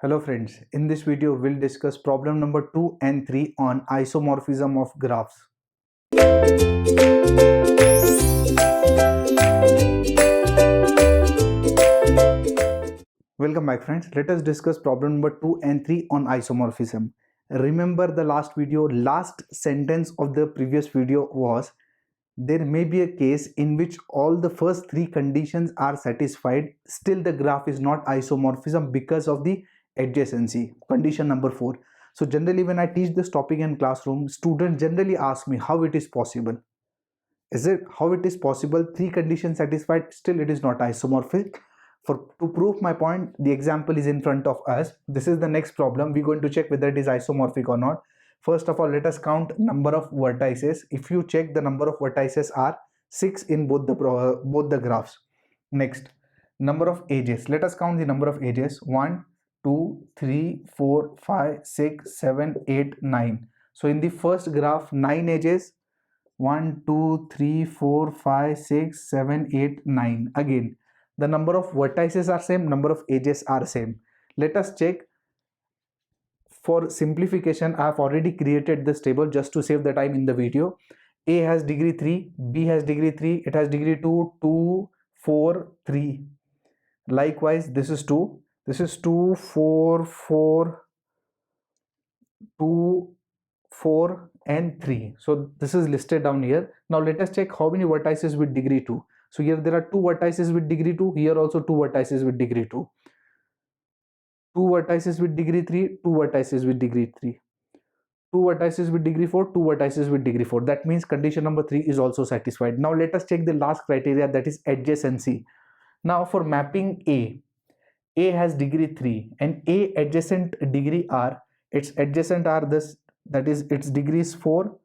Hello friends, in this video we'll discuss problem number 2 and 3 on isomorphism of graphs. Welcome back friends, let us discuss problem number 2 and 3 on isomorphism. Remember the last video, last sentence of the previous video was there may be a case in which all the first three conditions are satisfied, still the graph is not isomorphism because of the adjacency, condition number 4. So generally when I teach this topic in classroom, students generally ask me how it is possible. Is it how it is possible, three conditions satisfied, still it is not isomorphic? To prove my point, the example is in front of us. This is the next problem. We're going to check whether it is isomorphic or not. First of all, let us count number of vertices. If you check, the number of vertices are 6 in both the graphs. Next, number of edges. Let us count the number of edges. 1, 2, 3, 4, 5, 6, 7, 8, 9. So in the first graph, 9 edges. 1, 2, 3, 4, 5, 6, 7, 8, 9. Again, the number of vertices are same, number of edges are same. Let us check. For simplification, I have already created this table just to save the time in the video. A has degree 3, B has degree 3, it has degree 2, 2, 4, 3. Likewise, this is 2. This is 2, 4, 4, 2, 4 and 3. So this is listed down here. Now let us check how many vertices with degree 2. So here there are 2 vertices with degree 2, here also 2 vertices with degree 2. 2 vertices with degree 3, 2 vertices with degree 3. 2 vertices with degree 4, 2 vertices with degree 4. That means condition number 3 is also satisfied. Now let us check the last criteria, that is adjacency. Now for mapping A has degree 3 and A adjacent degree R, its adjacent are this, that is its degree is 4,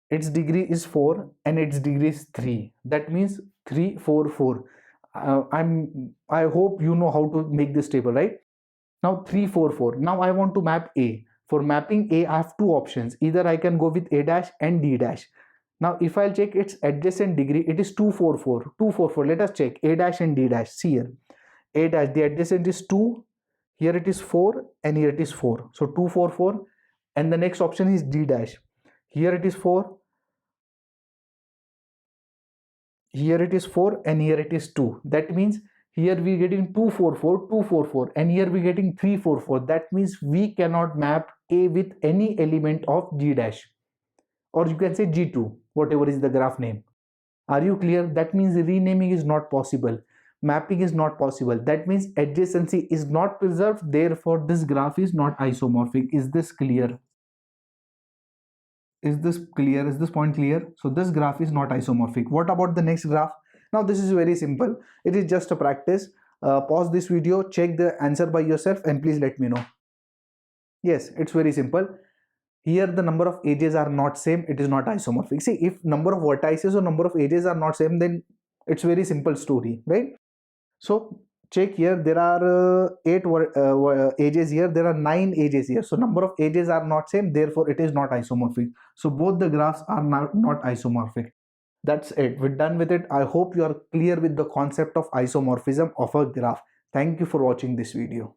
its degree is 4 and its degree is 3. That means 3, 4, 4. I hope you know how to make this table, right? Now 3, 4, 4. Now I want to map A. For mapping A, I have two options. Either I can go with A dash and D dash. Now if I'll check its adjacent degree, it is 2, 4, 4. 2, 4, 4. Let us check A dash and D dash. See here. A dash, the adjacent is 2. Here it is 4 and here it is 4. So 2, 4, 4. And the next option is D dash. Here it is 4. Here it is 4 and here it is 2. That means here we are getting 2, 4, 4, 2, 4, 4 and here we are getting 3, 4, 4. That means we cannot map A with any element of G dash, or you can say G2, whatever is the graph name. Are you clear? That means renaming is not possible. Mapping is not possible. That means adjacency is not preserved. Therefore, this graph is not isomorphic. Is this clear? Is this clear? Is this point clear? So this graph is not isomorphic. What about the next graph? Now this is very simple. It is just a practice. Pause this video, check the answer by yourself and please let me know. Yes, it's very simple. Here the number of edges are not same. It is not isomorphic. See, if number of vertices or number of edges are not same, then it's very simple story, right? So check here, there are 8 edges here, there are 9 edges here. So number of edges are not same, therefore it is not isomorphic. So both the graphs are not isomorphic. That's it. We're done with it. I hope you are clear with the concept of isomorphism of a graph. Thank you for watching this video.